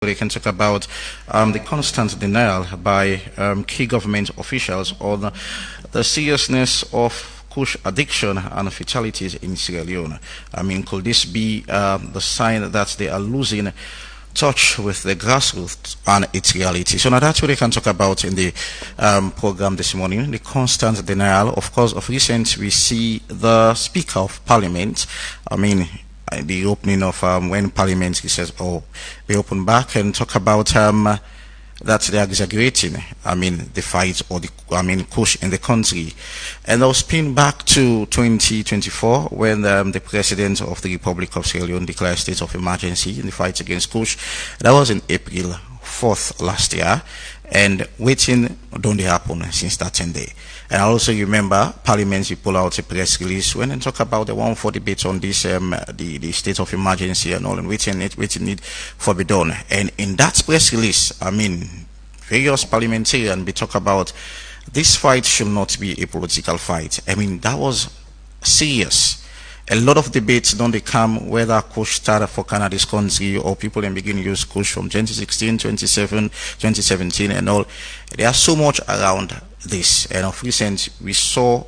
We can talk about the constant denial by key government officials on the seriousness of Koosh addiction and fatalities in Sierra Leone. I mean, could this be the sign that they are losing touch with the grassroots and its reality? So now that's what we can talk about in the program this morning, the constant denial. Of course, of recent, we see the Speaker of Parliament, the opening of when Parliament, he says, they open back and talk about that they are exaggerating, the fight or Koosh in the country. And I'll spin back to 2024 when the President of the Republic of Sierra Leone declared a state of emergency in the fight against Koosh. That was in April 4th last year. And waiting don't happen since that 10 day. And I also remember Parliament, you pull out a press release when they talk about the 140 debate on this, the state of emergency and all, and waiting need for be done. And in that press release, various parliamentarians, we talk about this fight should not be a political fight. That was serious. A lot of debates don't they come whether Koosh started for Canada's country or people then begin to use Koosh from 2016, 2017 and all. There are so much around this, and of recent we saw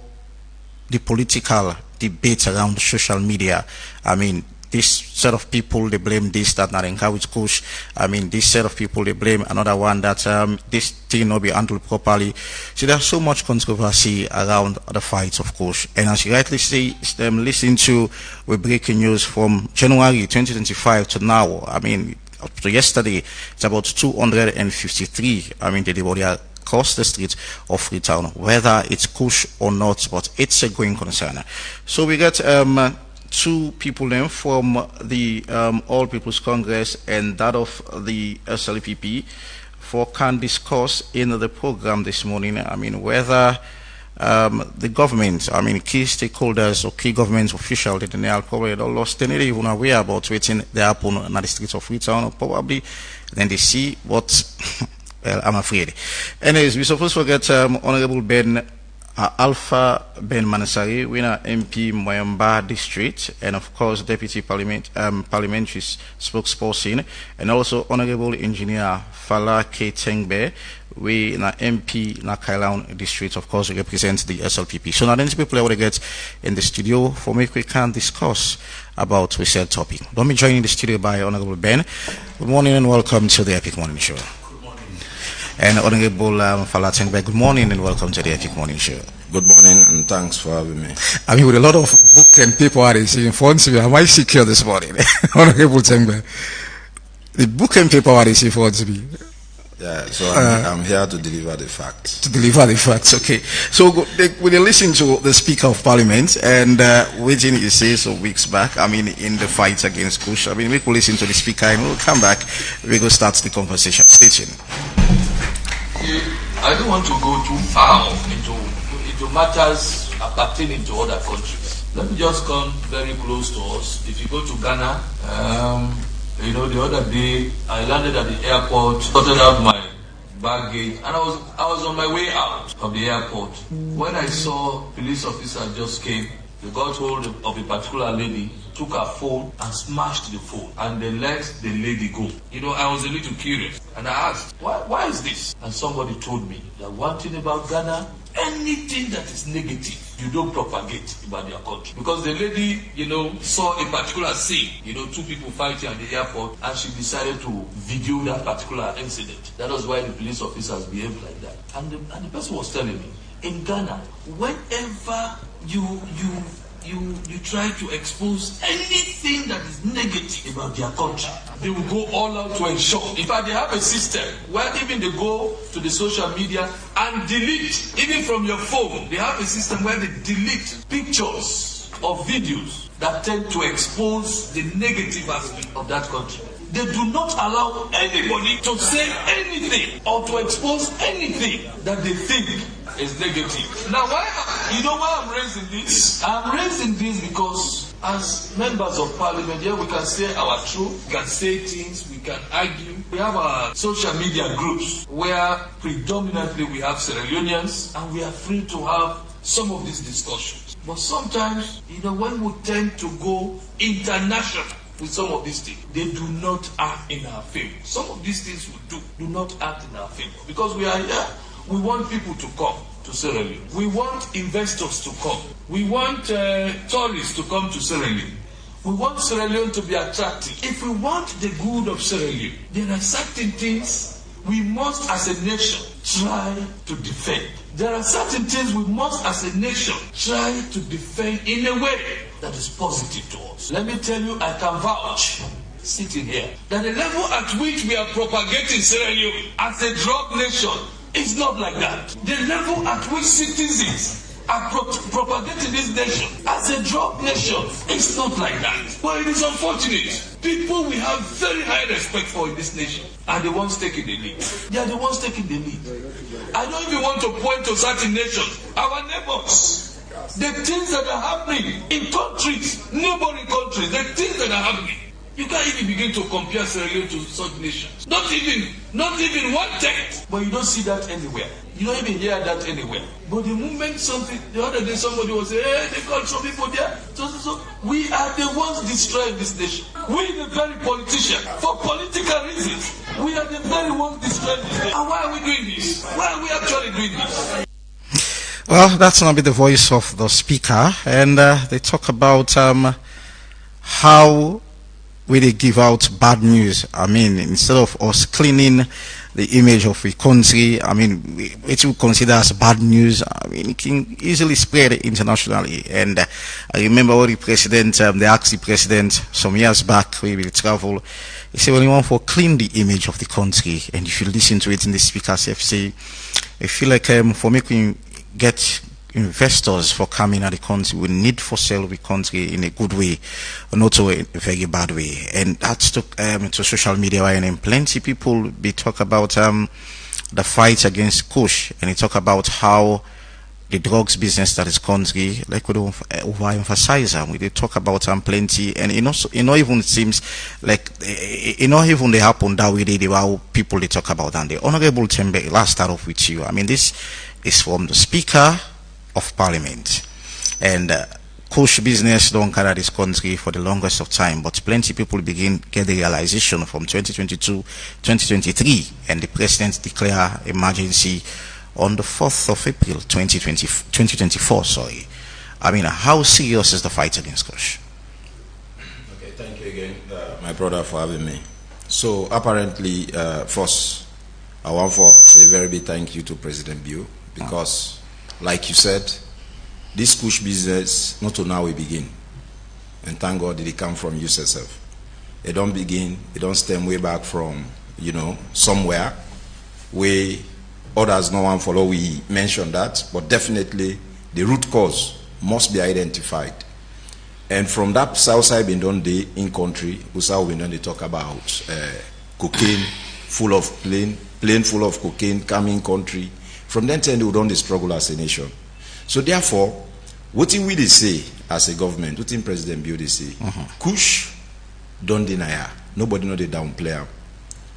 the political debate around social media. This set of people, they blame this, that not encourage Koosh. This set of people, they blame another one that this thing not be handled properly. So there's so much controversy around the fight of Koosh. And as you rightly say, listen to with breaking news from January 2025 to now. Up to yesterday, it's about 253. They are across the streets of Freetown, whether it's Koosh or not, but it's a going concern. So we get two people then from the All People's Congress and that of the SLPP can discuss in the program this morning, whether the government, key stakeholders or key government officials, the denial probably don't lost any even aware about waiting they happen on the streets of Freetown, probably then they see what well, I'm afraid. Anyways, we supposed to forget Honorable Ben Alpha Ben Manasari, winner MP Moyamba District, and of course Deputy Parliamentary Spokesperson, and also Honorable Engineer Fala K. Tengbe, we na MP na Kailaun District, of course, represent the SLPP. So now these people I want to get in the studio for me we can discuss about we said topic. Let me join in the studio by Honorable Ben. Good morning and welcome to the Epic Morning Show. And Honorable Fala Tengbe, good morning and welcome to the Epic Morning Show. Good morning and thanks for having me. With a lot of book and paper I see in front of me, am I secure this morning? Honorable Tengbe, the book and paper I see in front of me. Yeah, so I'm here to deliver the facts. To deliver the facts, okay. So when you listen to the Speaker of Parliament and waiting he says some weeks back, in the fight against Koosh, we could listen to the Speaker and we'll come back, we go start the conversation. Stay tuned. I don't want to go too far into matters pertaining to other countries. Let me just come very close to us. If you go to Ghana, the other day I landed at the airport, sorted out my baggage, and I was on my way out of the airport when I saw police officer just came. They got hold of a particular lady, took her phone and smashed the phone, and they let the lady go. I was a little curious, and I asked, why is this? And somebody told me that one thing about Ghana, anything that is negative, you don't propagate about their country. Because the lady, saw a particular scene, two people fighting at the airport, and she decided to video that particular incident. That was why the police officers behaved like that. And the person was telling me, in Ghana, whenever you try to expose anything that is negative about their country, they will go all out to ensure. In fact, they have a system where even they go to the social media and delete, even from your phone, they have a system where they delete pictures or videos that tend to expose the negative aspect of that country. They do not allow anybody to say anything or to expose anything that they think is negative. Now, why I'm raising this? I'm raising this because as members of parliament, here we can say our truth, we can say things, we can argue. We have our social media groups where predominantly we have Sierra Leoneans, and we are free to have some of these discussions. But sometimes, when we tend to go international, with some of these things, they do not act in our favor. Some of these things we do not act in our favor. Because we are here, we want people to come to Sierra Leone. We want investors to come. We want tourists to come to Sierra Leone. We want Sierra Leone to be attractive. If we want the good of Sierra Leone, there are certain things we must, as a nation, try to defend. There are certain things we must, as a nation, try to defend in a way that is positive to us. Let me tell you, I can vouch, sitting here, that the level at which we are propagating Sierra Leone as a drug nation is not like that. The level at which citizens are propagating this nation as a drug nation is not like that. But it is unfortunate. People we have very high respect for in this nation are the ones taking the lead. They are the ones taking the lead. I don't even want to point to certain nations, our neighbors. The things that are happening in countries, neighboring countries, the things that are happening. You can't even begin to compare Sierra Leone to such nations. Not even 1/10. But you don't see that anywhere. You don't even hear that anywhere. But the moment the other day somebody was saying, hey, they called some people there. So, we are the ones destroying this nation. We the very politicians, for political reasons, we are the very ones destroying this nation. And why are we doing this? Why are we actually doing this? Well, that's not be the voice of the speaker. And they talk about how we they give out bad news. I mean, instead of us cleaning the image of a country, I mean, which we consider as bad news, I mean, it can easily spread internationally. And I remember what the president, they asked the president some years back, we will travel. He said, well, you want to clean the image of the country. And if you listen to it in the speaker's say, I feel like for making get investors for coming at the country, we need for sell the country in a good way, not a very bad way. And that's to social media, and plenty people be talk about the fight against Koosh, and they talk about how the drugs business that is country, like we don't overemphasize we they talk about plenty, and it not even seems like it not even they happen that way. They how people they talk about. And the Honorable Tembe, last start off with you. I mean, this is from the Speaker of Parliament, and Koosh business don't carry this country for the longest of time, but plenty people begin get the realization from 2022 2023, and the president declare emergency on the 4th of April 2024. Sorry, I mean, how serious is the fight against Koosh? Okay, thank you again, my brother, for having me. So apparently, first I want to say a very big thank you to President Bio, because like you said, this Koosh business, not to now we begin. And thank God did it come from you yourself. It don't begin, it don't stem way back from, somewhere where others no one follow. We mentioned that, but definitely the root cause must be identified. And from that south side been done day in country, we been done they talk about cocaine full of plane full of cocaine coming country. From then time, they would only struggle as a nation. So therefore, what we they say as a government, what in President Bio they say, Koosh don't deny her. Nobody know they downplay her.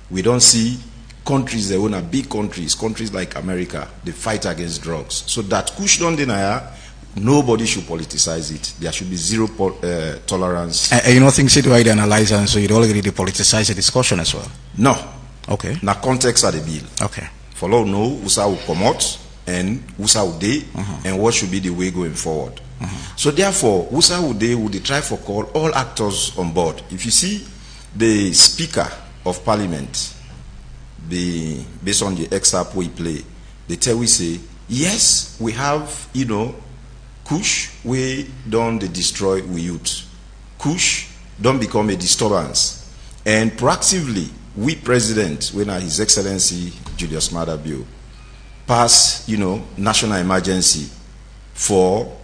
We don't see countries, they own a big countries like America, they fight against drugs. So that Koosh don't deny her, nobody should politicize it. There should be zero tolerance. And you don't think so, do I analyze, and so you'd already politicize the discussion as well? No. Okay. Na context of the bill. Okay. Follow know USA will come out and USA will day and what should be the way going forward. So therefore, USA will day would try for call all actors on board. If you see the Speaker of Parliament, based on the excerpt we play, they tell we say, yes, we have, Koosh, we don't destroy we youth. Koosh don't become a disturbance. And proactively, we President, when His Excellency Julius Maada Bio pass, national emergency for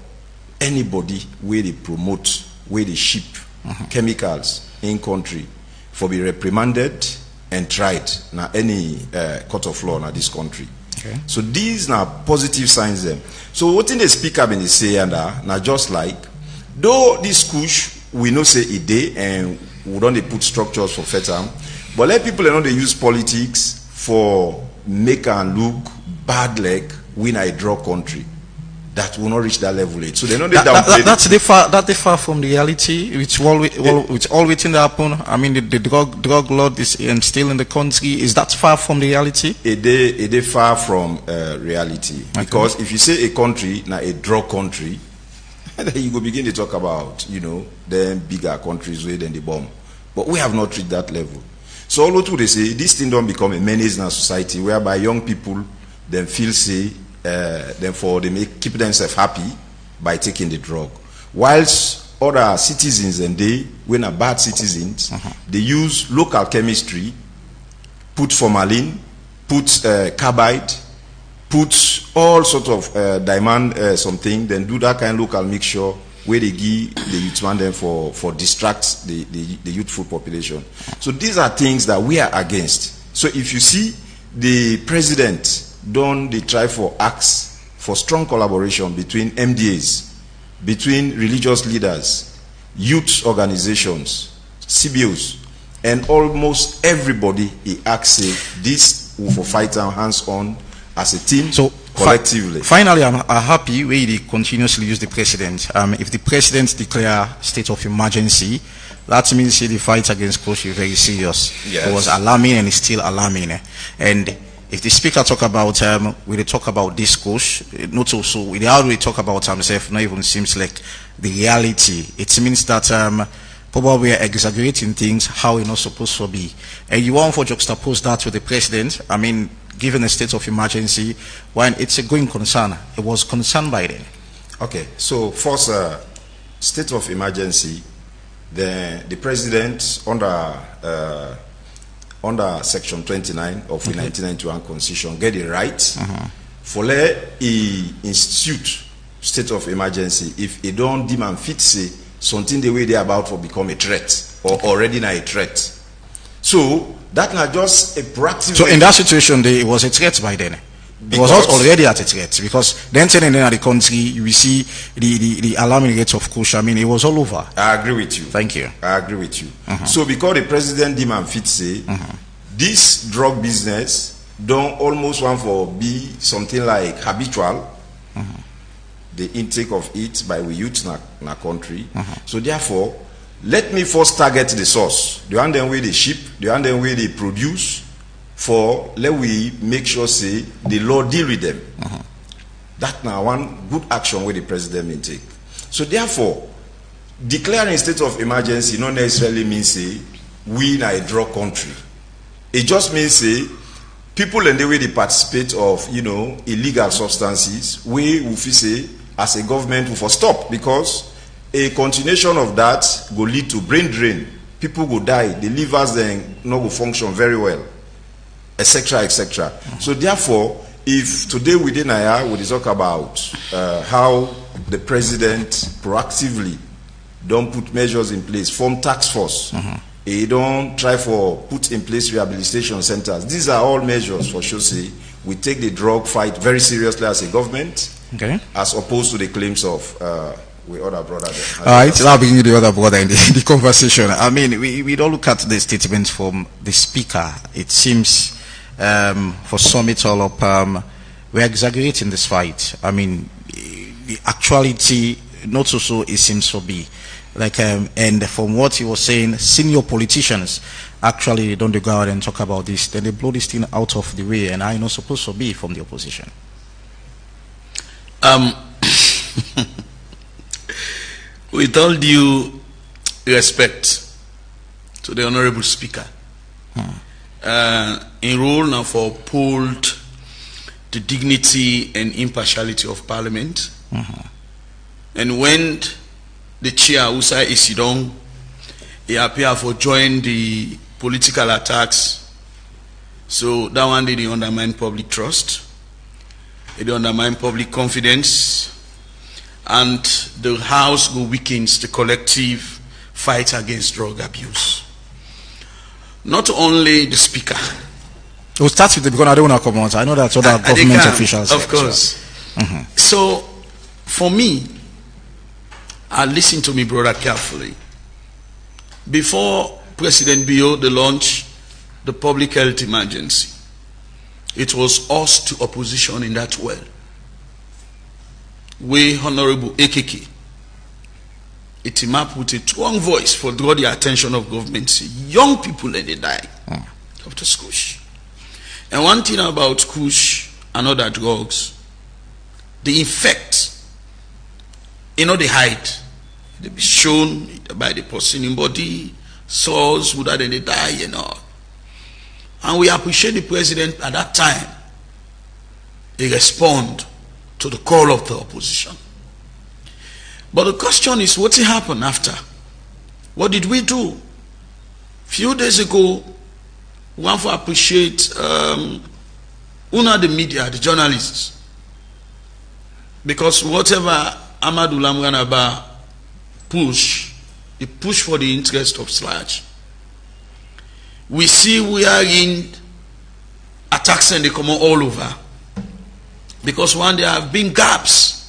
anybody where they promote, where they ship chemicals in country, for be reprimanded and tried now any court of law in this country. Okay. So these are positive signs them. So what in the speaker when they say and now just like though this Koosh we know say a day and we don't they put structures for FETAM, but let people know they use politics for make and look bad like win a draw country. that will not reach that level 8. So they know they downplay. That differ from the reality, which all waiting to happen. I mean, the drug lord is still in the country. Is that far from the reality? It is far from reality. Okay. Because if you say a country, now a drug country, then you go begin to talk about, the bigger countries where then the bomb. But we have not reached that level. So all what they say, this thing don't become a menace in our society, whereby young people then feel say, therefore they may keep themselves happy by taking the drug, whilst other citizens and they, when are bad citizens, they use local chemistry, put formalin, put carbide, put all sort of diamond something, then do that kind of local mixture where they give the youth man them for distract the youthful population. So these are things that we are against. So if you see the president they try for acts for strong collaboration between MDAs, between religious leaders, youth organizations, CBOs, and almost everybody he acts this will for fight our hands on as a team, so collectively. Finally, I'm happy where they continuously use the president. If the president declare state of emergency, that means the fight against Koosh is very serious. Yes. It was alarming and it's still alarming. And if the speaker talk about we they talk about this Koosh, not also we already talk about himself, not even seems like the reality. It means that probably we are exaggerating things how it's not supposed to be. And you want to juxtapose that with the president, I mean, given a state of emergency, when it's a going concern, it was concerned by then. Okay, so first state of emergency, the president under section 29 of the 1991 constitution get the right for he institute state of emergency if he don't demand fit say something the way they about to become a threat or already now a threat. So that not just a proactive. So in that situation, it was a threat by then. It was not already at a threat because then in the country we see the alarming rates of Koosh. I mean, it was all over. I agree with you. Thank you. I agree with you. So because the president demand fit say this drug business don't almost want for be something like habitual. The intake of it by we youth in our country. So therefore, let me first target the source. The one then way they ship, the one then way they produce. For let we make sure say the law deal with them. That now one good action where the president may take. So therefore, declaring state of emergency not necessarily means say we in a drug country. It just means say people in the way they participate of illegal substances, we will say as a government will for stop, because a continuation of that will lead to brain drain. People will die, the livers then not will function very well, etc., etc. So therefore, if today within IR we talk about how the president proactively don't put measures in place, form task force, he don't try for put in place rehabilitation centers. These are all measures for sure say we take the drug fight very seriously as a government, as opposed to the claims of we other brother. It's now bringing the other brother in the conversation. I mean, we don't look at the statements from the speaker. It seems for sum it all up, we're exaggerating this fight. I mean, the actuality not so it seems to be like and from what he was saying, senior politicians actually don't go out and talk about this, then they blow this thing out of the way, and I'm not supposed to be from the opposition. With all due respect to the honorable speaker, in role now for uphold the dignity and impartiality of Parliament, and when the chair Usa Isidong, he appear for join the political attacks, so that one did undermine public trust, it undermine public confidence, and the House will weakens the collective fight against drug abuse. Not only the speaker. We'll start with the, because I don't want to come on. I know that other government officials. Of course. So, for me, I listened to me brother carefully. Before President Bio the launch the public health emergency, it was us to opposition in that well. where Honorable AKK, it team up with a strong voice for draw the attention of government. See, young people and they die of the Koosh. And one thing about Koosh and other drugs, the effect, they hide. They be shown by the person in body, souls, who then they die, And we appreciate the president at that time. He respond to the call of the opposition. But the question is, what happened after? What did we do? Few days ago, we want to appreciate the media, the journalists. Because whatever Amadou Lamganaba push, he push for the interest of Sludge. We see we are in attacks and they come all over. Because one, there have been gaps.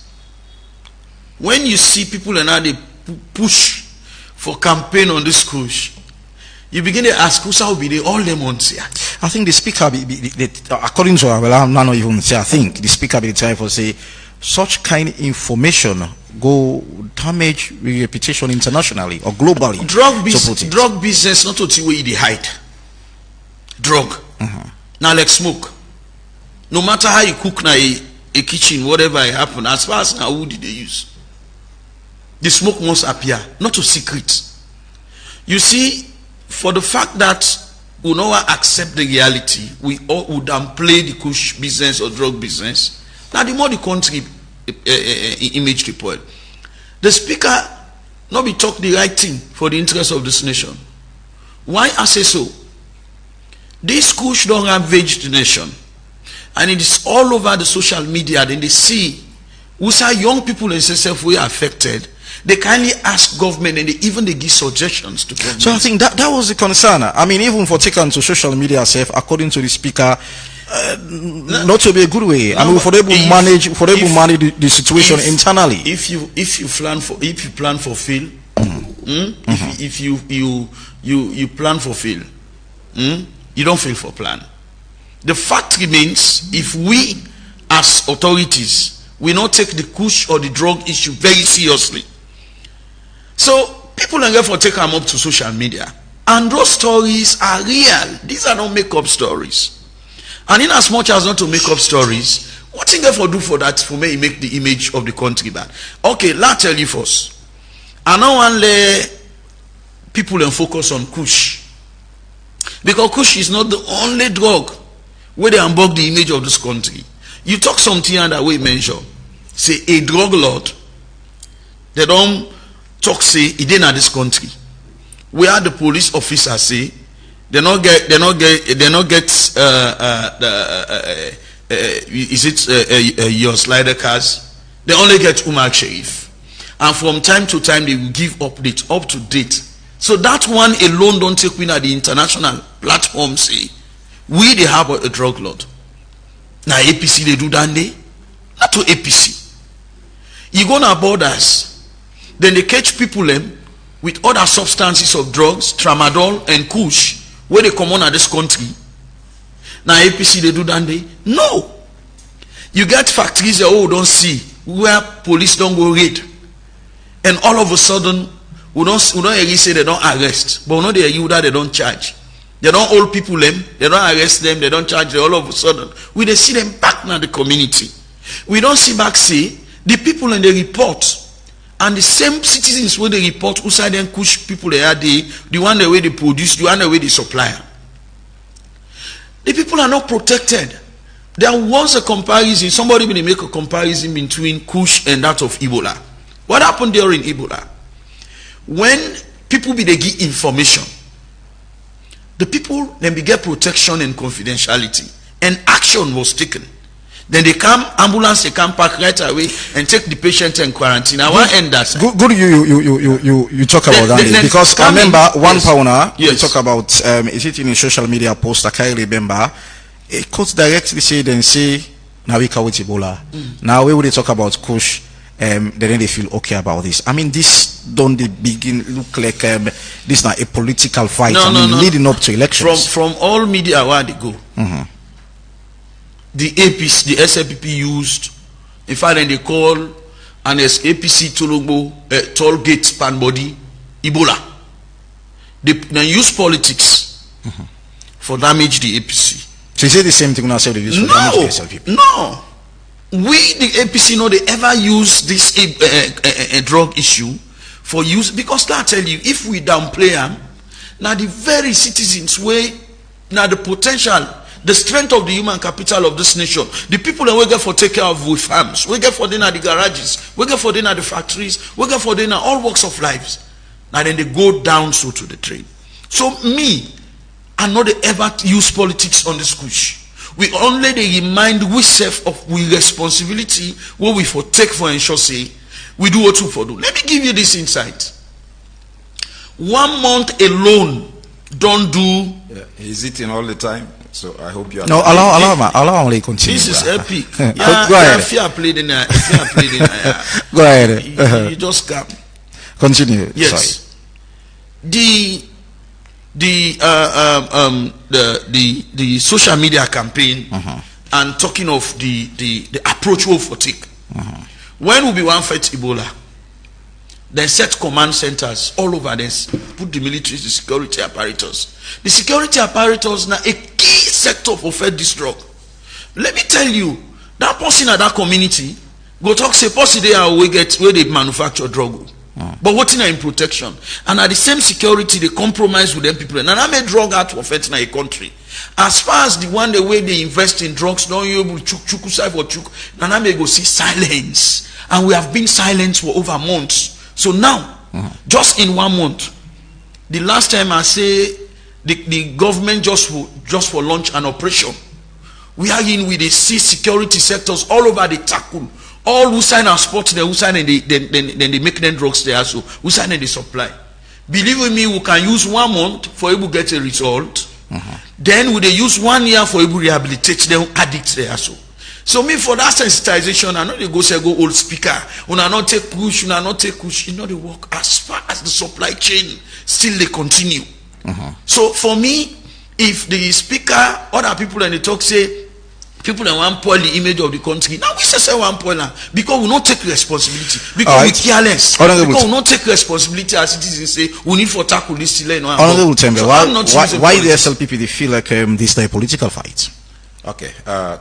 When you see people and how they push for campaign on this Koosh, you begin to ask, who's will be they all them on here? I think the speaker, according to I'm not even say, I think the speaker be the time for say, such kind of information go damage reputation internationally or globally. Drug business not to where they hide. Drug. Now like smoke. No matter how you cook now a kitchen, whatever happen, as far as now who did they use? The smoke must appear, not a secret. You see, for the fact that we not accept the reality, we all would downplay the Koosh business or drug business. Now the more the country image report, the speaker not be talk the right thing for the interest of this nation. Why I say so? This Koosh don't ravage the nation, and it is all over the social media. Then they see who say young people and themselves were affected. They kindly ask government and they give suggestions to government. So I think that was the concern. I mean, even for taken to social media self, according to the speaker, not to be a good way. I mean, for them to manage the situation internally. If you plan for fail, if you plan for fail, you don't fail for plan. The fact remains, if we as authorities we not take the Koosh or the drug issue very seriously. So people are therefore take them up to social media, and those stories are real. These are not make-up stories. And in as much as not to make up stories, what thing therefore do for that for me make the image of the country bad? Okay, let's tell you first. I don't want to let people focus on Koosh, because Koosh is not the only drug where they unbug the image of this country. You talk something and that way mention, say a drug lord, they don't talk say it didn't at this country. Where the police officers say they not get your slider cars. They only get Umar Sharif, and from time to time they will give updates up to date. So that one alone don't take win at the international platform. Say we they have a drug lord. Now APC they do that day, not to APC. You go to borders. Then they catch people with other substances of drugs, tramadol and Koosh, where they come on at this country. Now APC they do that day? No. You get factories that don't see where police don't go raid, and all of a sudden we don't say they don't arrest, but we know they don't charge. They don't hold people they don't arrest them, they don't charge them. All of a sudden we they see them back in the community. We don't see back say the people in the report. And the same citizens where they report who side them Koosh people they are the one the way they produce, the one the way they supply. The people are not protected. There was a comparison, somebody will make a comparison between Koosh and that of Ebola. What happened during Ebola? When people be they give information, the people then be get protection and confidentiality, and action was taken. Then they come, ambulance, they come back right away and take the patient in quarantine. I want to end that. Good you talk about that, because I remember one powner, you talk about is it in a social media post, I can't remember. It could directly say now we call it Ebola. Now we will talk about Koosh, then they feel okay about this. I mean, this don't they begin look like this not a political fight. No. Leading up to elections. From all media where they go. The APC, the SLPP used, in fact, then they call and as APC Tologbo toll gate pan body Ebola. They use politics for damage the APC. So is it the same thing now? Say they use for damage the SLPP? No. We the APC know they ever use this drug issue for use, because I tell you, if we downplay them, now the very citizens way, now the potential, the strength of the human capital of this nation, the people that we get for take care of with farms, we get for them at the garages, we get for them at the factories, we get for them at all walks of lives. Now then they go down so to the trade. So me, I know they ever use politics on this Koosh. We only they remind we self of we responsibility what we for take for ensure say we do what we for do. Let me give you this insight. 1 month alone don't do. Yeah, he's eating all the time, so I hope you are. No, allow me continue. This is epic. Go ahead. If you are played in a, Go ahead. you just come. Continue. Yes. Sorry. The social media campaign and talking of the approach we for take. When we be one fight Ebola, they set command centers all over this, put the military, the security apparatus. The security apparatus now a key sector for fight this drug. Let me tell you, that person at that community go talk say person there we get where they manufacture drug. But what in protection, and at the same security they compromise with them people, and I made drug out of it in a country. As far as the one the way they invest in drugs, don't you able chuk for chuk, and I may go see silence, and we have been silent for over months. So now, just in 1 month, the last time I say the government just for launch an operation, we are in with the security sectors all over the tackle. All who sign our sports there, who sign and then they make them drugs there, so who sign and they supply. Believe me, we can use 1 month for able to get a result. Then we they use 1 year for able to rehabilitate them addicts there, so. So me for that sensitization, I know they go say go old speaker. When I not take Koosh, when I not take Koosh, you know they work as far as the supply chain still they continue. So for me, if the speaker, other people and they talk say. People that want spoil the image of the country. Now we say one spoiler because we not take responsibility. Because we careless. Because we not take responsibility as citizens say we need for tackle this delay. No, Honorable Tembe, so why the SLPP they feel like this is a political fight? Okay,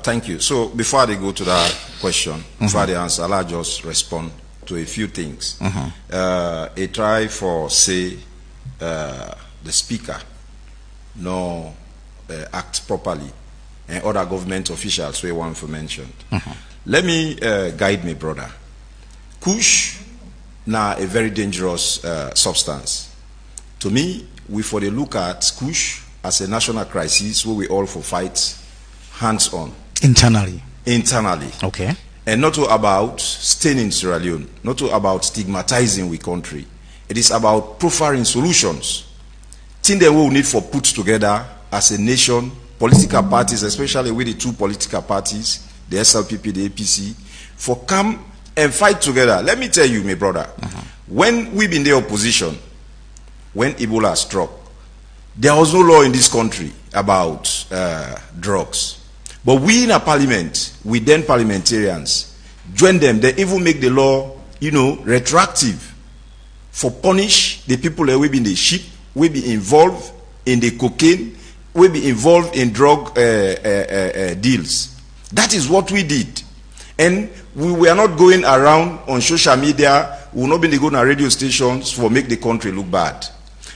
thank you. So before they go to that question, before they answer, I'll just respond to a few things. A try for say the speaker no act properly. And other government officials we want to mention. Let me guide me, brother. Koosh now a very dangerous substance. To me, we for the look at Koosh as a national crisis where we all for fight hands on. Internally. Okay. And not about staying in Sierra Leone, not about stigmatizing we country. It is about profiling solutions. Things that we will need for put together as a nation. Political parties, especially with the two political parties, the SLPP, the APC, for come and fight together. Let me tell you, my brother, when we in the opposition, when Ebola struck, there was no law in this country about drugs. But we in a parliament, we then parliamentarians, join them, they even make the law, retroactive for punish the people that will be in the ship, will be involved in the cocaine, will be involved in drug deals. That is what we did. And we were not going around on social media, we will not be going to radio stations for make the country look bad.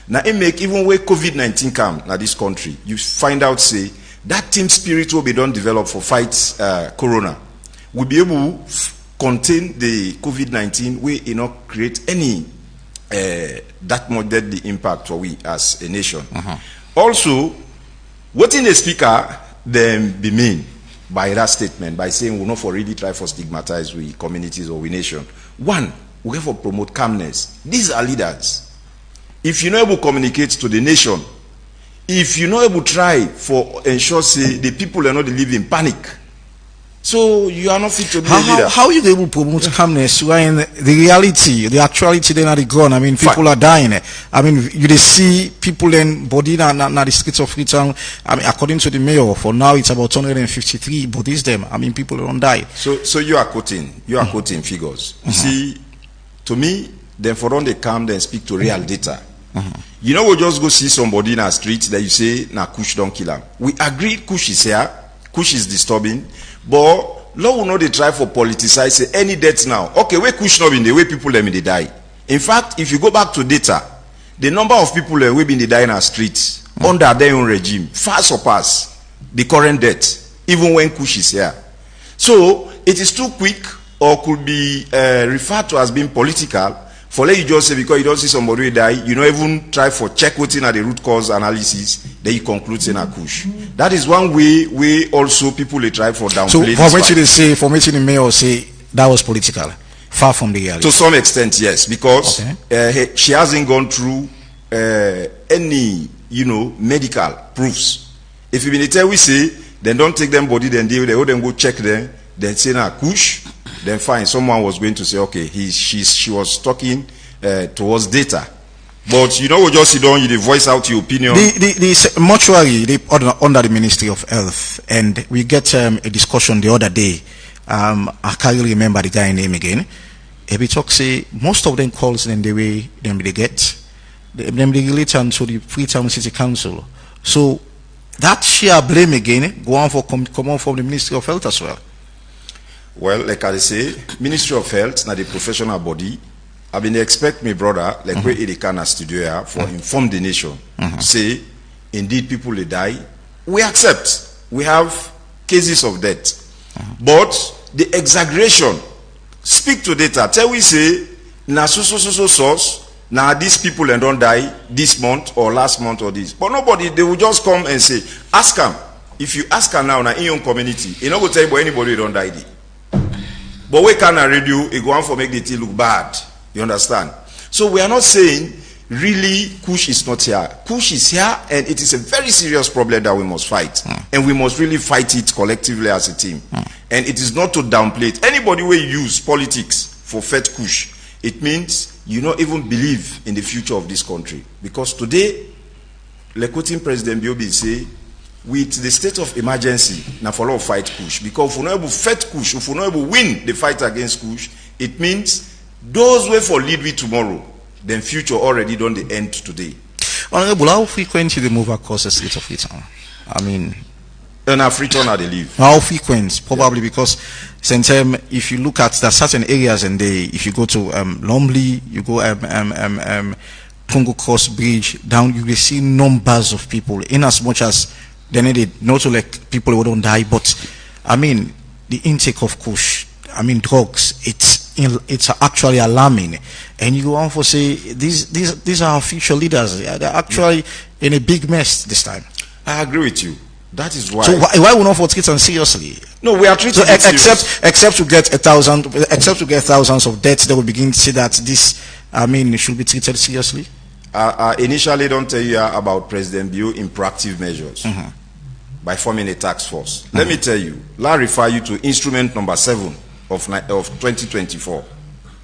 Now it make, even when COVID-19 come now this country, you find out say, that team spirit will be done develop for fight corona. We'll be able to contain the COVID-19, we not create any that much deadly impact for we as a nation. Also, what in the speaker then be mean by that statement, by saying we'll not for really try for stigmatize we communities or we nation. One, we have for promote calmness. These are leaders. If you're not able to communicate to the nation, if you're not able to try for ensure say the people are not live in panic, So you are not fit to be a leader. How you able to promote calmness when the reality, the actuality then are gone? I mean, people are dying. I mean, you see people in body na the streets of Freetown. I mean, according to the mayor, for now it's about 153 bodies them. I mean, people don't die. So you are quoting figures. You see, to me, then for don't they come then speak to real data. You know, we'll just go see somebody in a street that you say, nah, Koosh don't kill him. We agreed Koosh is here, Koosh is disturbing, but law will not they try for politicize say any death now. Okay, where Koosh not in the way people let me they die. In fact, if you go back to data, the number of people that will be in the die in our streets under their own regime far surpass the current death, even when Koosh is here. So it is too quick or could be referred to as being political. For let you just say because you don't see somebody die, you don't even try for check what's in at the root cause analysis, then you conclude saying a Koosh. That is one way also people they try for downplay. So for me the mayor say that was political, far from the reality. To some extent, yes, because she hasn't gone through any medical proofs. If you been tell we say, then don't take them body, then they them go check them, then say na Koosh. Then fine, someone was going to say, okay, she was talking towards data. But we just sit down, you voice out your opinion. The mortuary, under the Ministry of Health, and we get a discussion the other day. I can't really remember the guy's name again. He talk say most of them calls them the way them they get, them they relate to the Freetown City Council. So that share blame again go on for come on from the Ministry of Health as well. Well, like I say, Ministry of Health, now the professional body, I been expect me brother, like where they can studio here for inform the nation. Say, indeed people they die. We accept. We have cases of death. But the exaggeration, speak to data. Tell we say, na so source, now these people and don't die this month or last month or this. But nobody, they will just come and say, ask them. If you ask them now in your community, you not go tell you about anybody who don't die. But we can radio, it go on for make the thing look bad. You understand? So we are not saying really Koosh is not here. Koosh is here, and it is a very serious problem that we must fight. And we must really fight it collectively as a team. And it is not to downplay it. Anybody will use politics for fed Koosh, it means you not even believe in the future of this country. Because today, like quoting President Biobi say, with the state of emergency, now for all fight Koosh. Because if we not able to fight Koosh, if we not able to win the fight against Koosh, it means those way for lead with tomorrow, then future already done the end today. Honorable, how frequent they move across the streets of Freetown? I mean, in a Freetown are they live. How frequent? Probably because if you look at the certain areas and if you go to Lumley, you go Congo Cross Bridge down, you will see numbers of people. In as much as they needed not to like people who don't die, but I mean the intake of Koosh, I mean drugs, it's actually alarming. And you go on for say these are our future leaders. They're actually in a big mess this time. I agree with you. That is why. So why we not for treat them seriously? No, we are treating it serious. Except to get thousands of deaths, they will begin to say that this, I mean, should be treated seriously. Initially, don't tell you about President Bio in proactive measures by forming a task force. Let me tell you, I refer you to instrument number 7 of 2024.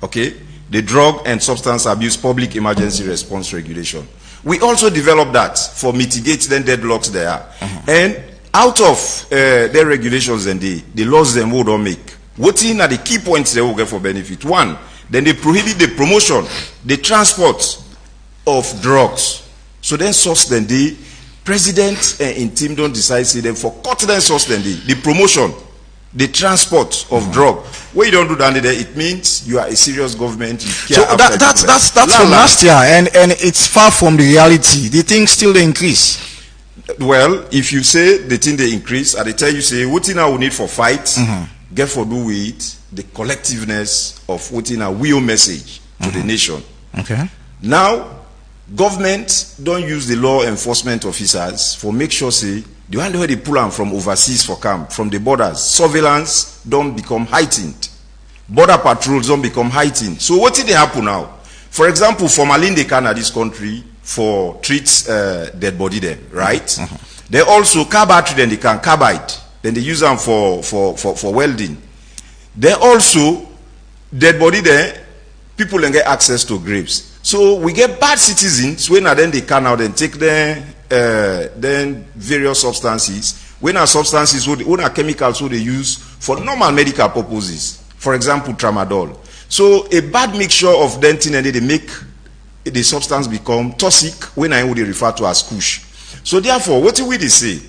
Okay, the Drug and Substance Abuse Public Emergency Response Regulation. We also developed that for mitigate then deadlocks there. And out of their regulations and the laws them will don't make. What in are the key points they will get for benefit? One, then they prohibit the promotion, the transport of drugs. So then source then the president in team don't decide say them for cut then source then the promotion, the transport of drug. When you don't do that, it means you are a serious government. You care so that's from last year, and it's far from the reality. The thing still increase. Well, if you say the thing they increase, and they tell you say what thing we need for fight, get for do with the collectiveness of what in a real message to the nation. Okay. Now, government don't use the law enforcement officers for make sure say the one where they pull them from overseas for camp, from the borders, surveillance don't become heightened. Border patrols don't become heightened. So what did they happen now? For example, formalin they can at this country for treats dead body then, right? They also carbide then they can carbide. then they use them for welding. Then also, dead body there, people then get access to graves. So we get bad citizens when then they can now then take then various substances. When are substances, when are chemicals who they use for normal medical purposes. For example, tramadol. So a bad mixture of dentin and they make the substance become toxic when I would refer to as Koosh. So therefore, what do we say?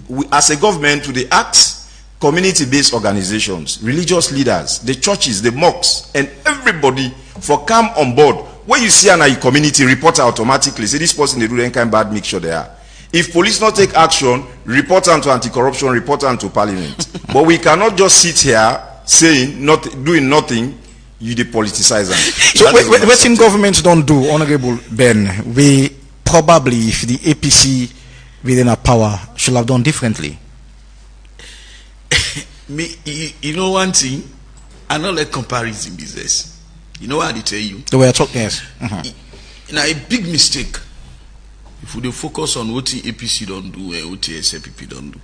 We, as a government, to the acts, community-based organizations, religious leaders, the churches, the mosques, and everybody for come on board. When you see a community, report automatically. Say this person they do any kind of bad mixture there. If police not take action, report them to anti-corruption, report them to parliament. But we cannot just sit here saying doing nothing. You depoliticize them. So what in government don't do, Honorable Ben, we probably, if the APC within our power, should have done differently. You know one thing, I don't like comparison business. You know what I tell you? The way I talk, yes. Now a big mistake if we focus on what the APC don't do and what the SLPP don't do.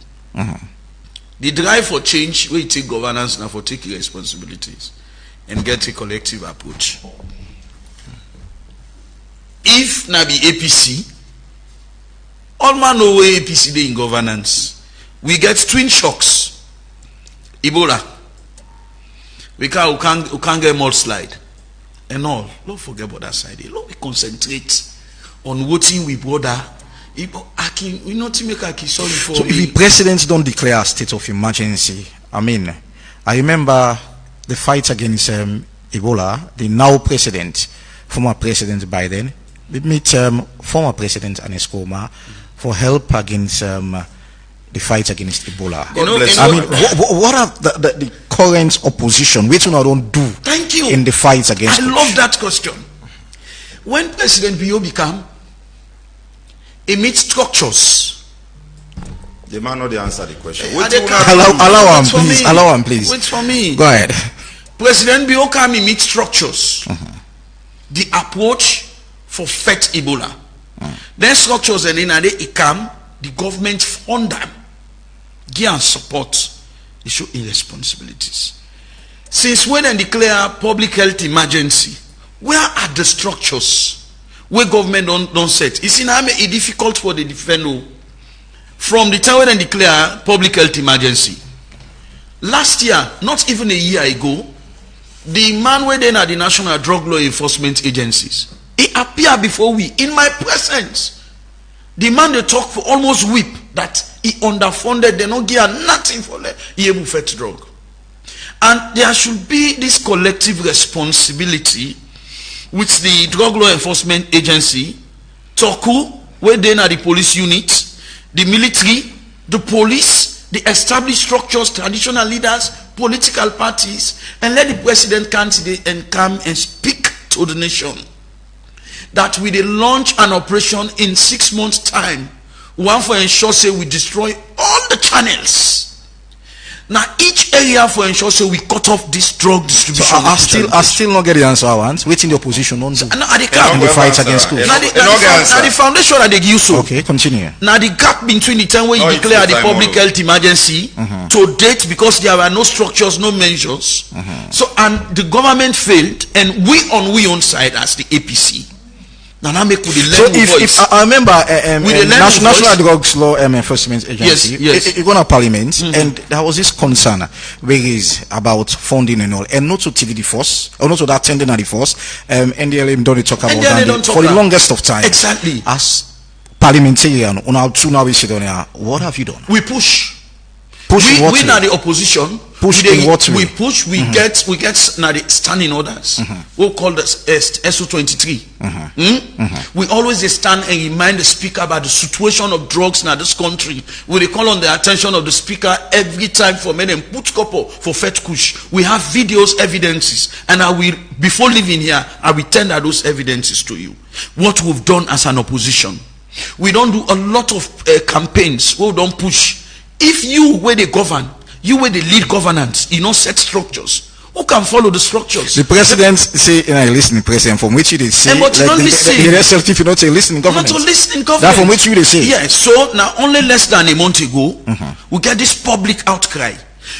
The drive for change, we take governance now for taking responsibilities and get a collective approach. If na be APC, all man know where APC dey in governance. We get twin shocks. Ebola. We can't get mudslide. And all. Don't forget about that side. Don't we concentrate on voting with brother. We not to make a sorry for so me. If the presidents don't declare a state of emergency, I mean, I remember the fight against Ebola, the now president, former President Biden, we meet former President Aneskoma for help against the fight against Ebola. I mean, what are the current opposition? Which one I don't do? Thank you. In the fight against I love that question. When President Bio become, he meets structures. The man not answer the question. Allow him, please. Allow him, please. Wait for me. Go ahead. President Bio come, he meets structures. The approach for fight Ebola. Then structures and then they come, the government fund them, give and support. They show irresponsibilities. Since when they declare public health emergency, where are the structures where government don't set? It's in it difficult for the defender from the time when they declare public health emergency. Last year, not even a year ago, the man where then at the National Drug Law Enforcement Agencies, he appeared before we in my presence. The man they talk for almost weep that he underfunded, they don't give nothing for the able fed drug. And there should be this collective responsibility with the Drug Law Enforcement Agency, Toku, where then are the police units, the military, the police, the established structures, traditional leaders, political parties, and let the president come today and come and speak to the nation. That we launch an operation in 6 months' time, one for ensure say we destroy all the channels. Now each area for ensure say we cut off this drug distribution. So I still not get the answer I want. Waiting the opposition on so, in the fight against Koosh. Now the foundation that they give so. Okay, continue. Now the gap between the time when you declare the public health emergency to date, because there were no structures, no measures. So and the government failed, and we on side as the APC. Now make with the so if I remember National Drugs Law Enforcement Agency, yes. It went to Parliament, and there was this concern raised about funding and all, and not to TV the force, or not to that tending at the force, NDLM don't talk about that for the longest of time. Exactly. As parliamentarian, on our two now we sit on here, what have you done? We push. We now the opposition. Push in what way? We push. We get now the standing orders. We'll call the SO23. We always stand and remind the speaker about the situation of drugs in this country. We call on the attention of the speaker every time for men and put couple for Fed Koosh. We have videos, evidences, and I will, before leaving here, I will tender those evidences to you. What we've done as an opposition. We don't do a lot of campaigns. We don't push. If you where they govern, you where they lead governance, you know, set structures. who can follow the structures. The president say, listen, president, from which you they say, but like not the SLPP not to listen government. Not to listen government. That from which you they say. Yes, so now only less than a month ago, we get this public outcry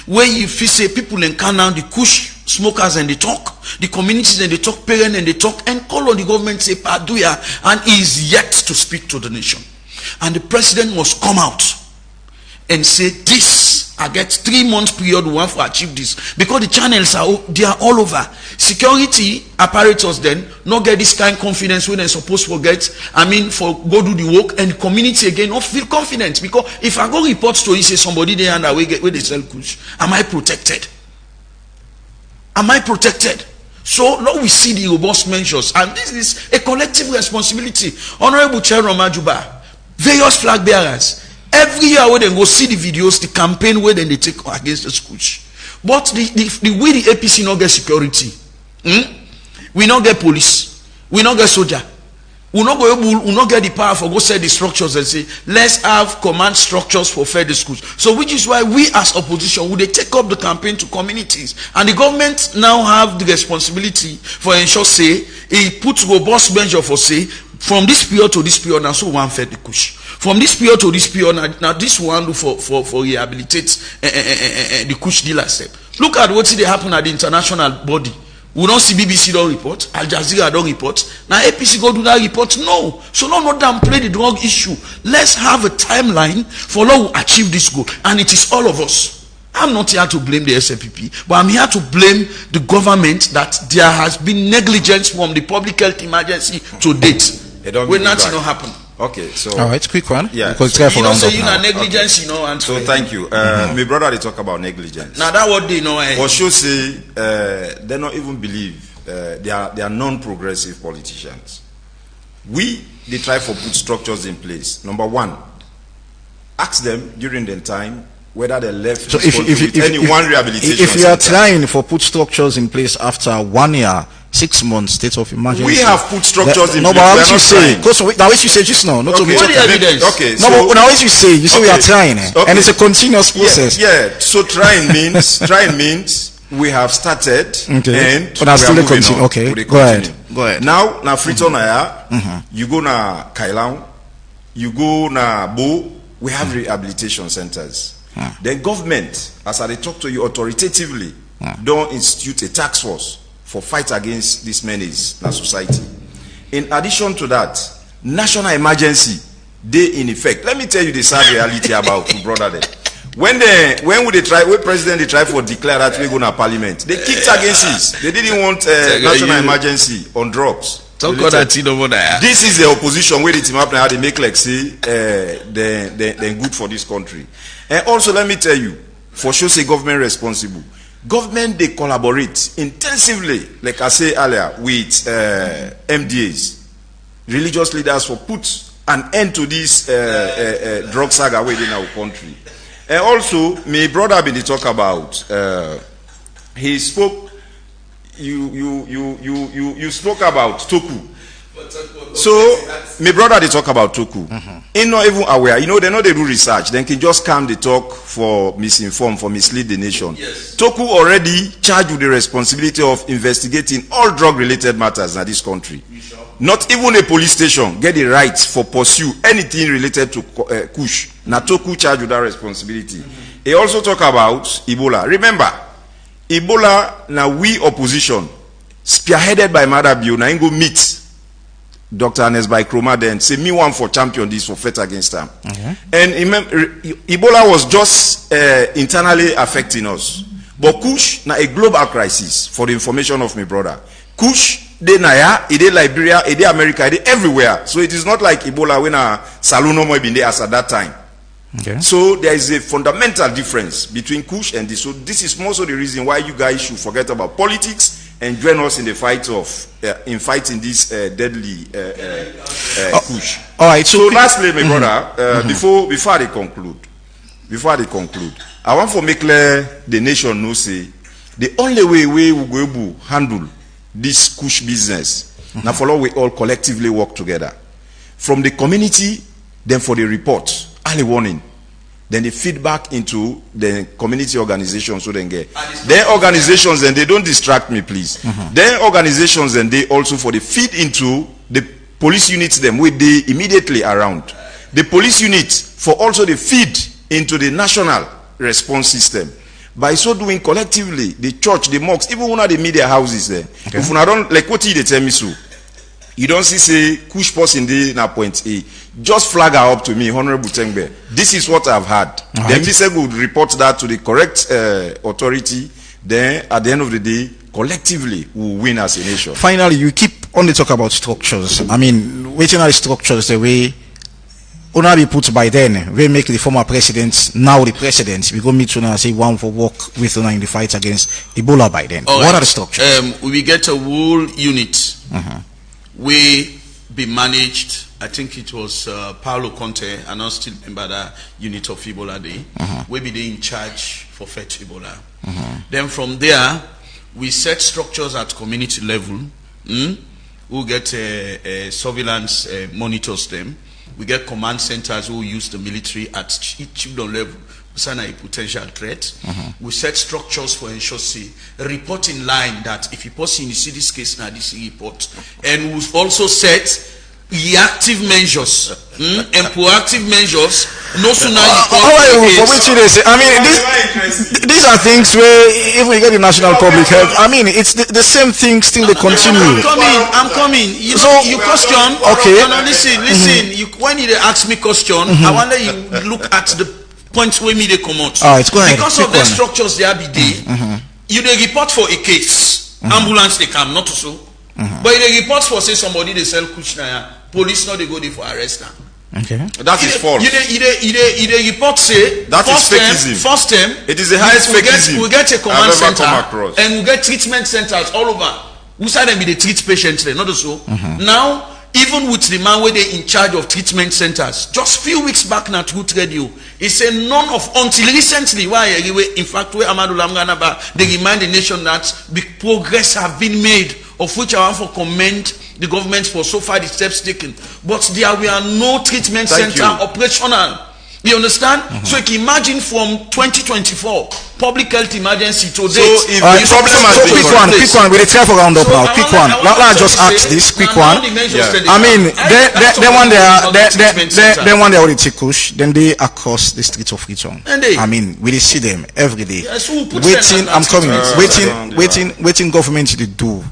where if you say people encounter the Koosh smokers and they talk, the communities and they talk, parents and they talk, and call on the government, say Paduya, and he is yet to speak to the nation. And the president must come out and say, this, I get 3 months period we want to achieve this. Because the channels they are all over. Security apparatus then not get this kind of confidence when they're supposed to get, for go do the work, and the community again not feel confident. Because if I go report to you, say somebody there and where they sell Koosh, am I protected? Am I protected? So now we see the robust measures, and this is a collective responsibility. Honorable Chairman Majuba, various flag bearers, every year when they go see the videos, the campaign where then they take against the Koosh. But the way the APC not get security, we not get police, we not get soldier, we not get the power for go set the structures and say let's have command structures for further schools. So which is why we as opposition would they take up the campaign to communities, and the government now have the responsibility for ensure say it puts robust measure for say from this period to this period, now so one fed the Koosh. From this period to this period, now this one do for rehabilitate the Koosh dealer step. Look at what they happen at the international body. We don't see BBC don't report, Al Jazeera don't report. Now APC go do that report. No. So no downplay the drug issue. Let's have a timeline for how we achieve this goal. And it is all of us. I'm not here to blame the SLPP, but I'm here to blame the government that there has been negligence from the public health emergency to date. When nothing don't happen. Okay, so all right, quick one. Yeah, because so it's you know, say you know negligence, okay. And so thank you. My brother, they talk about negligence. Now that what they know. For sure, say they don't even believe they are non-progressive politicians. They try for put structures in place. Number one, ask them during their time whether they left so if one rehabilitation. If you are trying for put structures in place after 1 year, 6 months state of emergency, we have put structures in place. No, but what you say? Now, what you say just now, not to be evidence. Okay. No, but now what you say? You say we are trying, and it's a continuous process. Yeah. So trying means we have started, and but still they continue. Okay. Go ahead. Now Freetown you go na Kailang, you go na Bo. We have rehabilitation centers. The government, as I talk to you authoritatively, don't institute a task force for fight against this menace in our society. In addition to that, national emergency, they in effect. Let me tell you the sad reality about brother there. When president they try for declare that we go to parliament, they kicked against this. They didn't want national emergency on drugs. This is the opposition where the team up now they make like say they're good for this country. And also let me tell you, for sure say government responsible. Government they collaborate intensively, like I say earlier, with MDAs, religious leaders, for put an end to this drug saga within our country. And also, my brother been talk about. He spoke. You spoke about Toku. So, my brother they talk about Toku. Ain't not even aware. You know, they know they do research. Then can just come the talk for misinform, for mislead the nation. Yes. Toku already charged with the responsibility of investigating all drug-related matters in this country. Sure? Not even a police station get the right for pursue anything related to Koosh. Now Toku charged with that responsibility. He also talk about Ebola. Remember, Ebola, now we opposition, spearheaded by Madabio, now go meet Dr. Anes by Kroma then say me one for champion this for fight against them. And Ebola was just internally affecting us. But Koosh now a global crisis for the information of my brother. Koosh they Naya, they Liberia, they America, they everywhere. So it is not like Ebola when a saloon no more been there as at that time. So there is a fundamental difference between Koosh and this. So this is more so the reason why you guys should forget about politics and join us in the fight of in fighting this deadly Koosh. All right. So lastly, my brother, before they conclude, I want to make clear the nation know say the only way we will go able handle this Koosh business now follow we all collectively work together from the community, then for the report, early warning. then they feed back into the community organizations, so then get. Then organizations, then they don't distract me, please. Then organizations, then they also for the feed into the police units, them with the immediately around. The police units for also the feed into the national response system. By so doing collectively, the church, the mosques, even one of the media houses there. Okay. If I don't like what they tell me so, you don't see say Koosh person in na point A. Just flag her up to me, Honorable Tengbe. This is what I've had. Right. Then this would report that to the correct authority. Then at the end of the day, collectively we will win as a nation. Finally, you keep only talk about structures. I mean, waiting on the structures the way Una be put by then, we make the former president now the president. We go meet Una and say one for work with Una in the fight against Ebola by then. What are the structures? We get a whole unit. We be managed. I think it was Paolo Conte, and I still remember that unit of Ebola Day. We be there in charge for fetch Ebola. Then from there, we set structures at community level. We'll get surveillance monitors them. We get command centers who use the military at chiefdom level. We sign a potential threat. We set structures for ensure a report in line that if you post in you see this case now, this report. And we've also set reactive measures and proactive measures. No sooner I mean, these are things where even you get the national public health. I mean, it's the same thing still they continue. I'm coming. You know, you question. Okay. No, listen. When you ask me question, I wonder you look at the points where me they come out. Go ahead. Because of the structures they are be there, you they report for a case. Ambulance they come, not so. But they report for say somebody they sell Koosh now. Police now they go there for arrest now. Okay. That is false. You report say that is fakeism. First term, it is the highest fakeism. We get a command center and we get treatment centers all over. We say them be the treat patients there, not so. Now, even with the man where they in charge of treatment centers, just few weeks back now to radio, he said none of until recently. Why anyway? In fact, where Amadou Lamganaba they remind the nation that big progress have been made, of which I want to commend the government for so far the steps taken, but there were no treatment center operational. You understand? So you can imagine from 2024 public health emergency to date. So if the problem has been quick one, we try for round up now. Quick one. Let's just ask this quick one. I mean, then one they already take Koosh, then they across the streets of Richon. I mean, we see them every day. Waiting, I'm coming. Waiting government to do.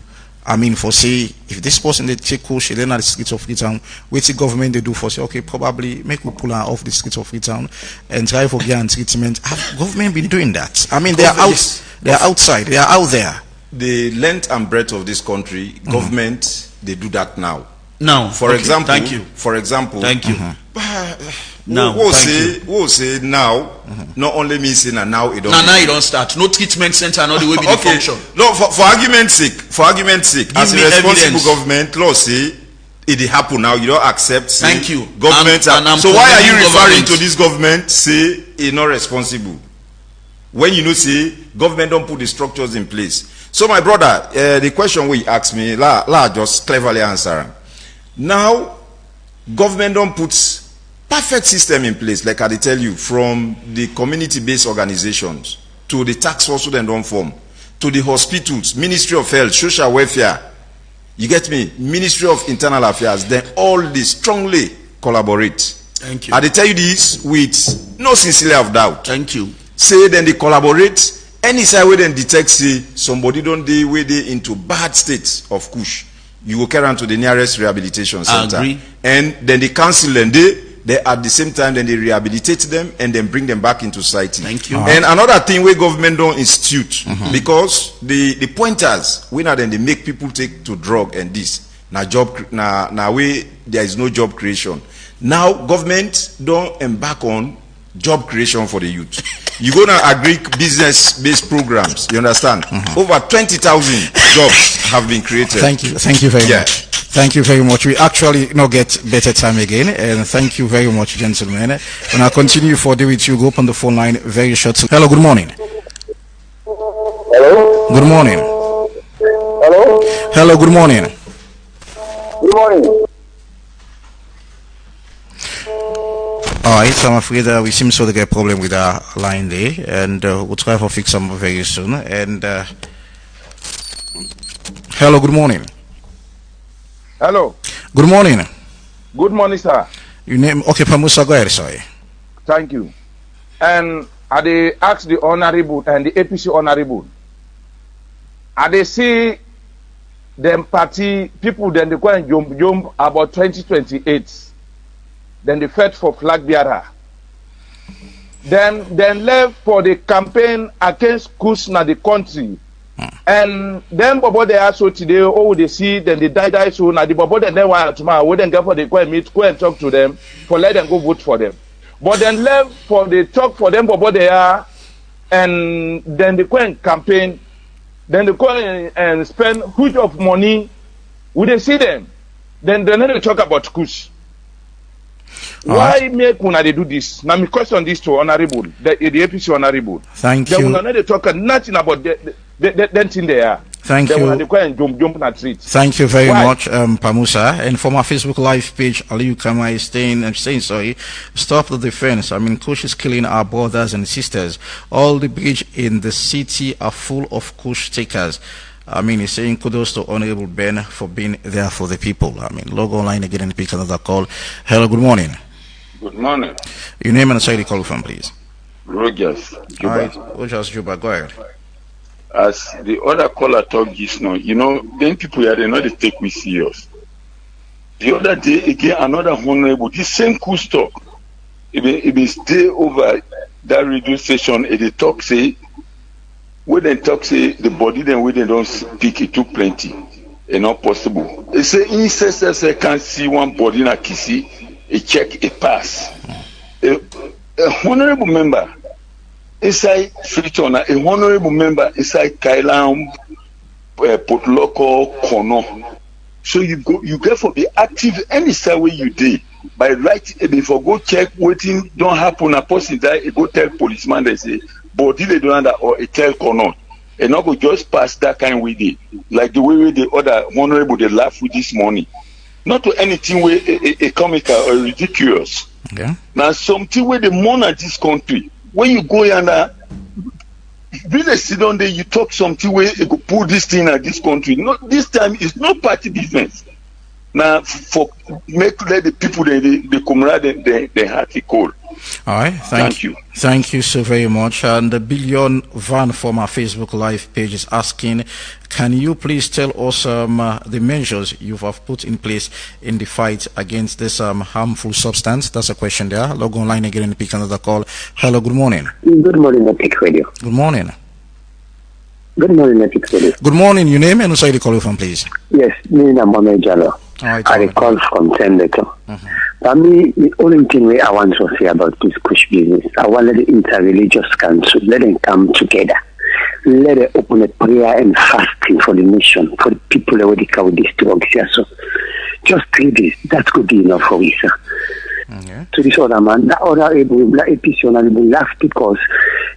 I mean, for say, if this person they take Koosh, then at the streets of Freetown, what's the government they do for say, okay, probably make we pull her off the streets of Freetown and try for getting treatment. Have government been doing that? I mean, they are out, they are outside, they are out there. The length and breadth of this country, government, they do that now. Now, for example, thank you. For example, thank you. Now, we'll say now, not only me saying now it don't. Now it don't start. No treatment center, not the way we function. No, for argument's sake, as a responsible government, law say it happen now. You don't accept. Say, thank you. Government. So why are you referring to this government? Say it's not responsible when you know say government don't put the structures in place. So my brother, the question we asked me, la just cleverly answer. Now, government don't put perfect system in place, like I tell you, from the community-based organizations to the tax force they don't form, to the hospitals, Ministry of Health, Social Welfare, you get me, Ministry of Internal Affairs, then all these strongly collaborate. Thank you. I tell you this with no sincerity of doubt. Thank you. Say then they collaborate, any side where then detect say somebody don't they where they into bad states of Koosh, you go carry on to the nearest rehabilitation center. I agree. And then they counsel and they at the same time then they rehabilitate them and then bring them back into society. Thank you. And another thing where government don't institute, because the pointers when then they make people take to drug and this now way there is no job creation. Now government don't embark on job creation for the youth. You go now agree business-based programs. You understand? Over 20,000 jobs have been created. Thank you very much. Thank you very much. We actually not get better time again, and thank you very much, gentlemen. And I'll continue for the with you. Go up on the phone line very shortly. Hello, good morning. Hello. Good morning. Hello. Hello, good morning. Good morning. Alright, so I'm afraid we seem to get a problem with our line there, and we'll try to fix them very soon. And hello, good morning. Hello. Good morning. Good morning, sir. Your name? Okay, Pamusa, go ahead, sorry. Thank you. And I they ask the honorable and the APC honorable. I they see them party people then they go and jump about 2028. Then they fought for flag bearer. Then left for the campaign against Koosh na the country. And then Bobo they are so today, oh they see, then they die so now the Bobo then want tomorrow, we then go for the go and meet, go and talk to them, for let them go vote for them. But then left for the talk for them Bobo they are, and then they go and campaign, then they go and spend huge of money, we they see them. Then they talk about Koosh. Why make una they do this? Now, my question this to honorable, the APC honorable. Thank you. They will not talk nothing about that thing there. Thank they you. Will go and jump na street. Thank you very much, Pamusa. And from our Facebook live page, Aliu Kama is saying, sorry, stop the defense. I mean, Koosh is killing our brothers and sisters. All the bridge in the city are full of Koosh takers. I mean, he's saying kudos to Honorable Ben for being there for the people. I mean, log online again and pick another call. Hello, good morning. Good morning. Your name and side you call from, please. Rogers, Juba. All right, Rogers, Juba, go ahead. As the other caller talked just now, you know, then people here, they know they take me serious. The other day, again, another honorable, this same Koosh talk, it be stay over that radio station, and they talk, say, when they talk, say, the body, then when they don't speak, it too plenty. It's not possible. They say, incest, I can't see one body in a kissy, a check, a pass. A honorable member inside Fritona, a honorable member inside Kailam, Potloko, Kono. So you get for be active any side where you did. By right, before go check waiting don't happen, a person die, go tell policeman they say, but they don't that or a tell Kono. And not go just pass that kind with it. Like the way the other honorable they laugh with this morning. Not to anything where a comical or ridiculous. Okay. Now something where the mourn at this country, when you go and really sit down there, you talk something where you go pull this thing at this country. Not this time it's not party business. Now for let the people they comrade they have to call. All right, thank you. Thank you so very much. And the Billion Van from our Facebook Live page is asking, can you please tell us the measures you have put in place in the fight against this harmful substance? That's a question there. Log online again and pick another call. Hello, good morning. Good morning, Epic Radio. Good morning. Good morning, Epic Radio. Good morning. Your name and where you call you from, please? Yes, me and Mohamed Jallo. I call from Tendeto. For me, the only thing I want to say about this Koosh business, I want the inter-religious council, let them come together. Let them open a prayer and fasting for the nation, for the people that already carry this drugs here. So just 3 days, that's good enough for me, sir. Okay. To this other man, that other APC honorable laughed because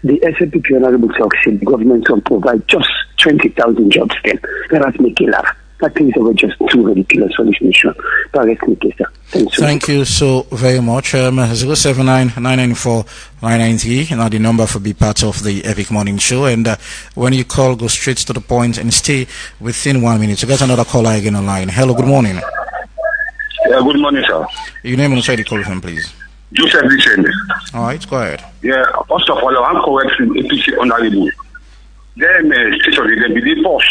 the SLPP honorable talks said the government will provide just 20,000 jobs then. Let us make it laugh. I think they were just too ridiculous for this nation. Thank you so very much. 079-994-993, now the number for be part of the Epic Morning Show. And when you call, go straight to the point and stay within 1 minute. So get another caller again online. Hello, good morning. Yeah, good morning, sir. Your name and where you call from, please? Joseph Vicente. All right, go ahead. Yeah, first of all, I'm correcting APC honorable. Them station, they believe force.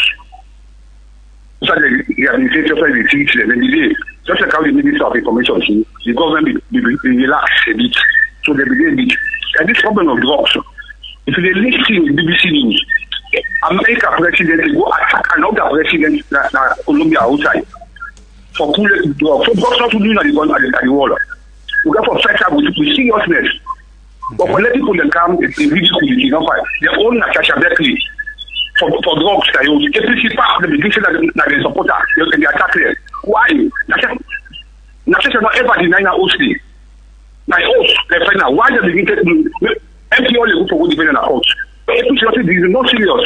So the administration they teach them, they believe. Just like how the Minister of Information, the government be relax a bit. So they believe it. And this problem of drugs, if they listen to BBC News, America president go attack another president in Colombia outside. For pulling drugs. So drugs not to do at the wall. We got for fight with seriousness. But when let people come, it's ridiculous, you know, their own Natasha Berkeley. For drugs, they use APC part of the beginning that they support her, they attack them. Why? Natasha not ever deny her hosting. My host, they find out why they begin to MP only go for good depending on the host. APC is not serious.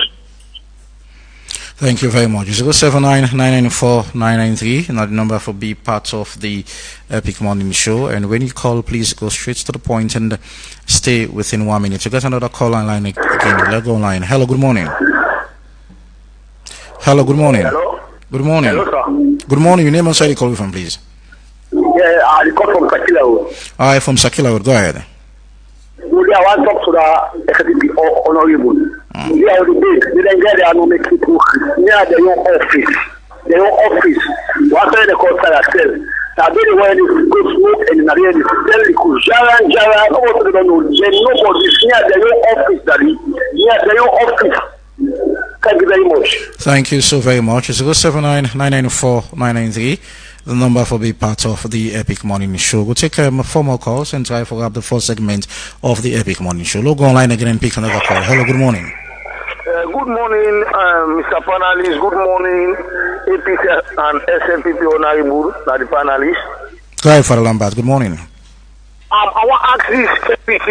Thank you very much. 079-994-993. Now the number for be part of the Epic Morning Show. And when you call, please go straight to the point and stay within 1 minute. You got another call online again. Let's go online. Hello, good morning. Hello, good morning. Hello. Good morning. Hello, sir. Good morning. Your name and side you call from, please. Yeah, I call from Sakila. All right, from Sakila. Go ahead. Really, I want to talk to the SLPP honorable. They are the big. They don't get their no make people near their own office. Their own office. What are they called? Now they want to go smoke and na really tell the Jara. No one to know. Nobody near their own office. That near their own office. Thank you very much. Thank you so very much. It's 079-994-993. The number for be part of the Epic Morning Show. We'll take 4 more calls and try for up the first segment of the Epic Morning Show. We'll go online again and pick another call. Hello, good morning. Good morning, Mr. Panelist. Good morning, APC and SLPP honorable, the panelists. Go ahead, Father Lambert. Good morning. I want to ask this APC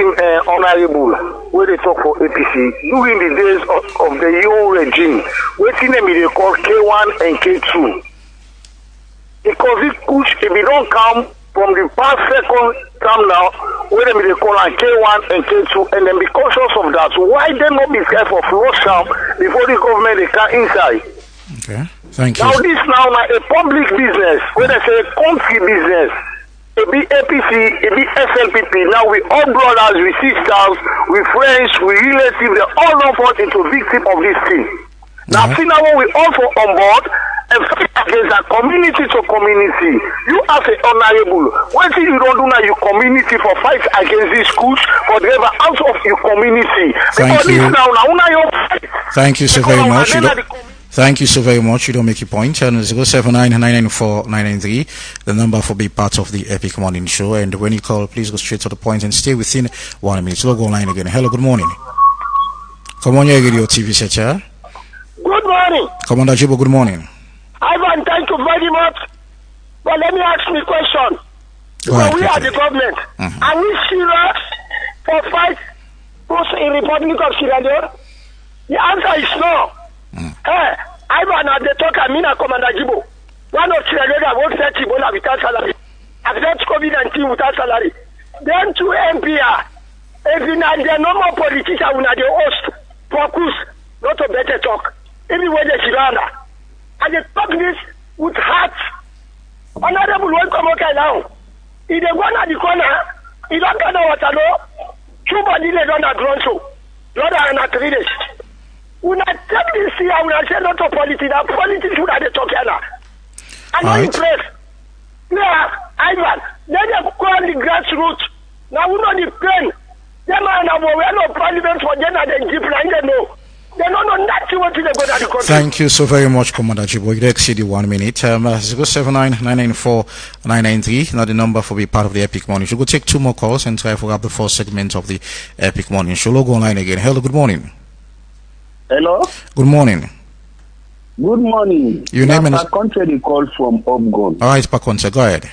honorable, where they talk for APC, during the days of the Leone regime, waiting them they call K1 and K2. Because it Koosh, if you don't come from the past second come now, where they call on K1 and K2, and then be cautious of that. Why they not be careful of flush down before the government they come inside? Okay, thank you. Now this now a public business, where they say country business. It be APC, it be SLPP. Now we all brothers, we sisters, we friends, we relatives, they all don't fall into victim of this thing. Now see now when we all fall on board and fight against a community to community. You as a honorable, what thing you don't do now, your community for fight against this Koosh, for the ever out of your community. Thank because you. This now your fight. Thank you so very much. Thank you so very much. You don't make your point. And 079-994-993, the number for be part of the Epic Morning Show. And when you call, please go straight to the point and stay within 1 minute. So we'll go online again. Hello, good morning. Come on, your TV set, yeah? Good morning. Commander Jibo, good morning. Ivan, thank you very much. But let me ask me a question. Ahead, we are the government. Are we serious for fight those in Republic of Sierra Leone? The answer is no. Ivan, at the talk, I mean, Commander Jibo. One of Sierra Leone won't set Ebola without salary. Accept COVID-19 without salary. Then two MPR. If you are the normal politician, we are the host. Focus, not a better talk. Anyway, the Sierra. And they talk this with heart. Honorable won't come okay now. If they go at the corner, he don't get water, no. Two bodies they don't have grown so. Lord, I am not reading. When I take this here, when I say not of politics, that politics should have the talk here now. I'm not impressed. Yeah, Ivan, then they go on the grassroots. Now we know the pain. Them are now, we are no parliament for them and they keep lying, they know. They don't know nothing what they go to the country. Thank you so very much, Commander Jibo. You exceeded 1 minute. 079-994-993. Now the number for be part of the Epic Morning Show. We'll take 2 more calls and try for up the first segment of the Epic Morning Show. We'll go online again. Hello, good morning. Hello. Good morning. Good morning. Your name is Country call from Upgon. All right, Pakonte, go ahead.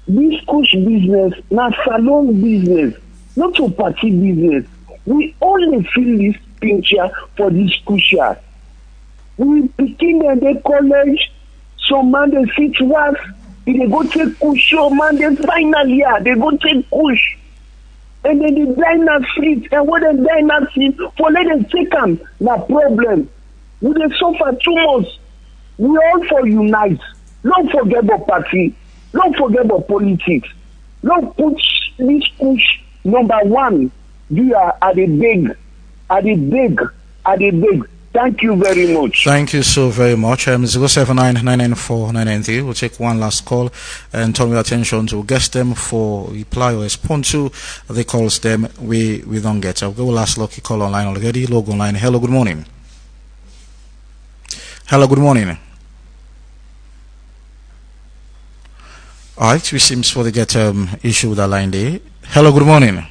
This Koosh business, not salon business, not a party business. We only feel this picture for this Koosh. We begin in the college, some man they sit work, they go take Koosh, some man they final year, they go take Koosh. And then the diner street, and when the diner street, for let them take them, the problem. We dey suffer too much. We all for unite. Don't forget about party. Don't forget about politics. Don't put this Koosh number 1. You are at the big. Thank you very much. Thank you so very much. 079-994-993. We'll take one last call and turn your attention to guest them for reply or respond to the calls them we don't get. I'll go last lucky call online already. Logo online. Hello, good morning. Hello, good morning. Alright, we seems for the get issue with the line there. Hello, good morning.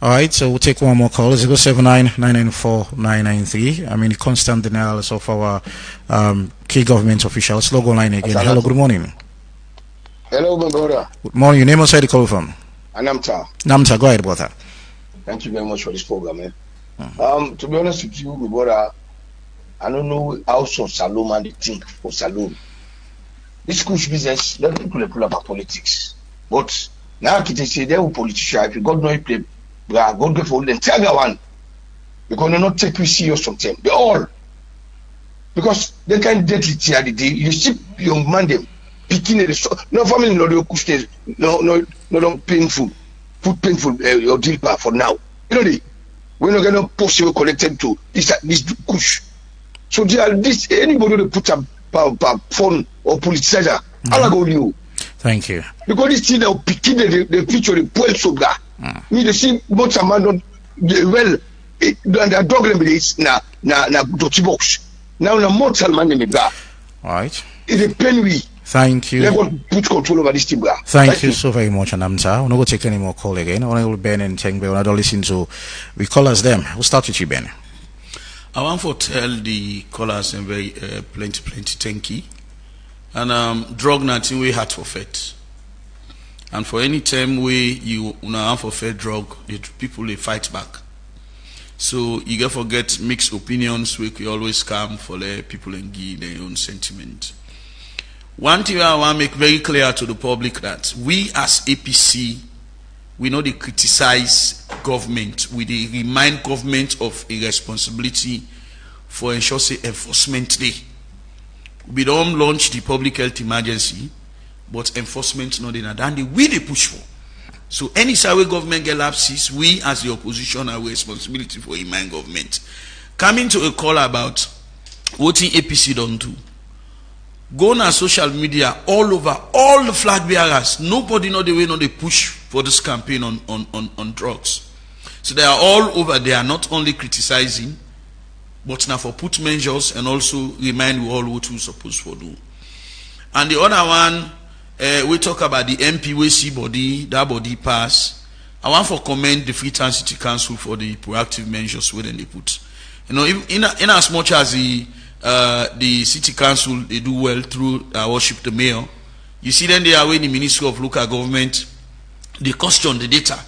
Alright, so we'll take one more call. 079-994-993. I mean, constant denials of our key government officials. Logo line again. Hello, good morning. Hello, my brother. Good morning. Your name and side you call from? Namta. Namta, go ahead, brother. Thank you very much for this program, man. To be honest with you, my brother, I don't know how so Salome and they think for Salome. This Koosh business, let people pull about politics. But now they say they will politician. If you God know you play, God go for the entire one. Because they not take you serious sometimes. They all. Because they can't get it here the day. You see young man them picking the no family no the Koosh no painful. Put painful your deal for now. You know we're not gonna possibly connected to this Koosh. So this anybody that put a phone or politicizer, I'll go you. Thank you. Because this thing now picking the picture the poor soldier. Me the same much amount well the dog is na dotty box. Now na mortal man in the bar. All right. It's a pain we. Thank you. Never put control over this team. Thank you so very much, Anamta. We're not going to take any more call again. Honorable Ben and Tengbe, we're not going to listen to we callers them. We'll start with you, Ben. I want to tell the callers and very plenty thank you. And drug nothing we had for faith. And for any time we you have for fair drug, the people they fight back. So you get forget mixed opinions. We always come for the people and give their own sentiment. One thing I want to make very clear to the public that we as APC, we know they criticize government. We they remind government of a responsibility for ensure say enforcement day. We don't launch the public health emergency, but enforcement not in a dandy. We they push for. So any side where government get lapses, we as the opposition have a responsibility for remind government. Coming to a call about what the APC don't do. Go on social media all over, all the flag bearers. Nobody know the way they push for this campaign on drugs. So they are all over. They are not only criticizing, but now for put measures and also remind we all what we're supposed to do. And the other one, we talk about the MP we see body, that body pass. I want to commend the Freetown City Council for the proactive measures where they put. You know, in as much as the city council they do well through worship the mayor. You see then they are when the Ministry of Local Government they question the data,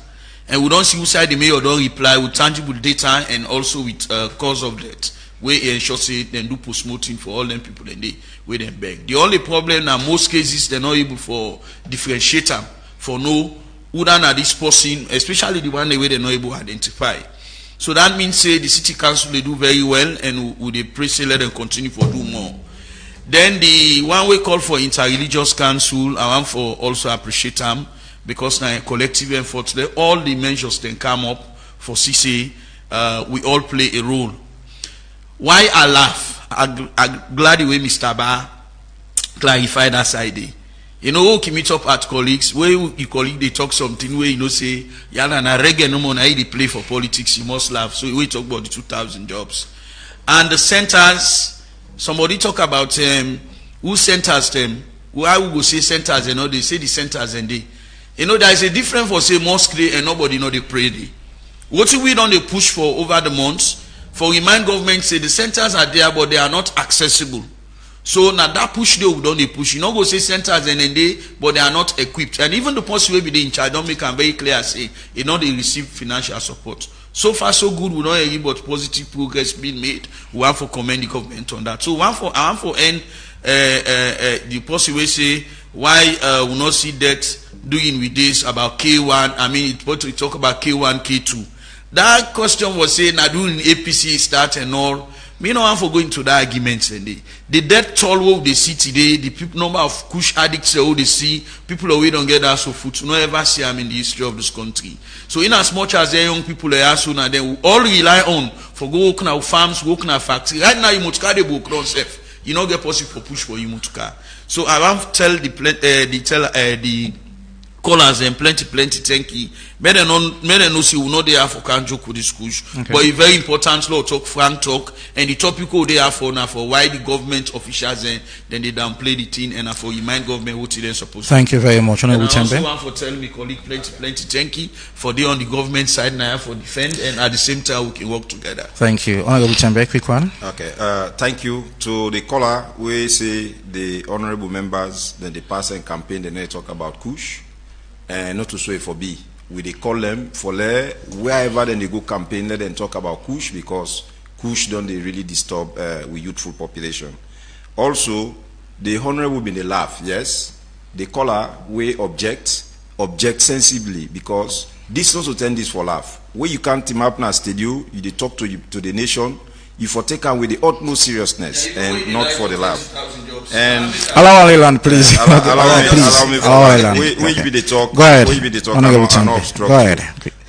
and we don't see who side the mayor don't reply with tangible data and also with cause of death. We ensure say then do post-mortem for all them people and they where them beg. The only problem now most cases they're not able for differentiate them for no who done at this person, especially the one where they're not able to identify. So that means say the city council they do very well and would they pray say let them continue for do more. Then the one we call for interreligious council, I want for also appreciate them because now collective effort there all the measures then come up for CC we all play a role. Why I laugh? I'm glad the way Mr. Ba clarified that side. You know, can meet up at colleagues where your colleague they talk something where you know say yana na reggae no more na they play for politics you must laugh. So we talk about the 2,000 jobs and the centers. Somebody talk about who centers them. Why we go say centers and all they say the centers and they. You know there is a difference for say mosque day and nobody know they pray day. What we don't they push for over the months for remind government say the centers are there but they are not accessible. So now that push they don't they push. You know go say centers and then they but they are not equipped. And even the person will be in charge don't make them very clear say you know they receive financial support. So far so good, we don't hear about positive progress being made. We want to commend the government on that. So I want for end the person will say why we not see that doing with this about K1. I mean it's what we talk about K1, K2. That question was saying now doing APC start and all. Me no want for going to that argument and the death toll of the see today, the people number of Koosh addicts who they see, people who don't get that so food, no ever see them in the history of this country. So in as much as the young people are so now, they will all rely on for go work now farms, work now factory. Right now you must carry the book safe. You not get possible for push for you must car. So I want to tell the callers and plenty thank you. May they know see we know they are for can't joke with this Koosh. Okay. But it's very important law talk, frank talk, and the topic they are for now for why the government officials then they downplay the thing and for remind government what they're supposed to. Thank you very much. And I also want for tell me colleague plenty thank you for the on the government side now for defend and at the same time we can work together. Thank you. Honorable Tembe, quick one. Okay. Thank you to the caller. We say the honorable members then the pass and campaign then they talk about Koosh. Not to say for B. We they call them for wherever then they go campaign, let them talk about Koosh, because Koosh don't they really disturb with youthful population. Also, the honorable been they laugh, yes. The caller we object sensibly, because this also tend this for laugh. Where you can't team up now studio, you they talk to the nation, you for take on with the utmost seriousness and not for the laugh. And allow Leland, please. Allow me for where you be the talk. Go ahead. Where you be the talk. Go ahead.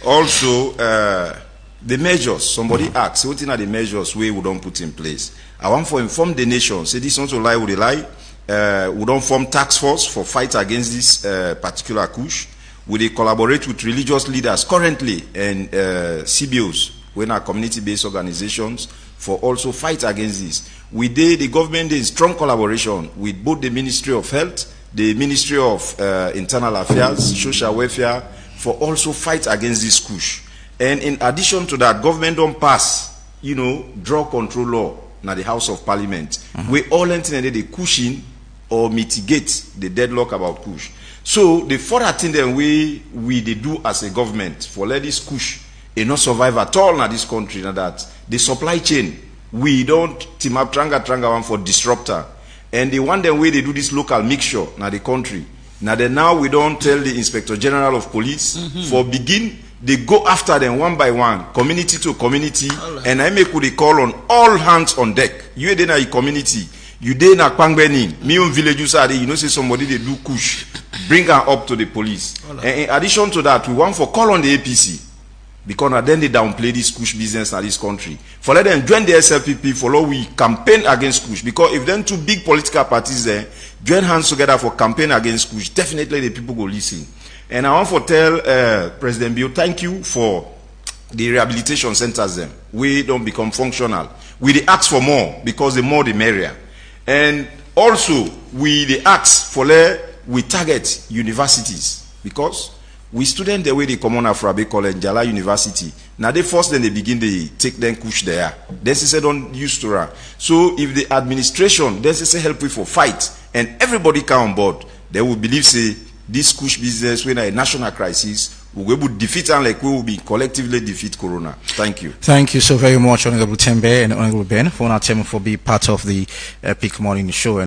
Also, the measures somebody asks, what are the measures we don't put in place? I want to inform the nation. Say this also lie, would they lie? We don't form task force for fight against this particular Koosh. We they collaborate with religious leaders currently and CBOs, when our community-based organizations, for also fight against this. We did the government in strong collaboration with both the Ministry of Health, the Ministry of Internal Affairs, Social Welfare, for also fight against this Koosh. And in addition to that, government don't pass, drug control law now the House of Parliament. We all intended the Kooshin or mitigate the deadlock about Koosh. So the further thing that we they do as a government for let this Koosh not survive at all in this country, now that the supply chain, we don't team up tranga one for disruptor. And the one way they do this local mixture now the country. Now we don't tell the Inspector General of Police for begin, they go after them one by one, community to community, and I make what they call on all hands on deck. You in a community, you dey na Kpangbeni, me own village you say say somebody they do Koosh, bring her up to the police. And in addition to that, we want for call on the APC. Because then they downplay this Koosh business in this country. For let them join the SLPP, follow we campaign against Koosh. Because if then two big political parties there join hands together for campaign against Koosh, definitely the people go listen. And I want to tell President Bio, thank you for the rehabilitation centers them. We don't become functional. We they ask for more, because the more the merrier. And also, we they ask for we target universities, because we students the way they come on Afrabe College, Jala University. Now they first then they begin they take them Koosh there. Then they say don't use to run. So if the administration then they say help we for fight and everybody come on board, they will believe say this Koosh business when a national crisis we will defeat and like we will be collectively defeat Corona. Thank you. Thank you so very much, Honorable Tembe and Honorable Ben, for being part of the Epic Morning Show.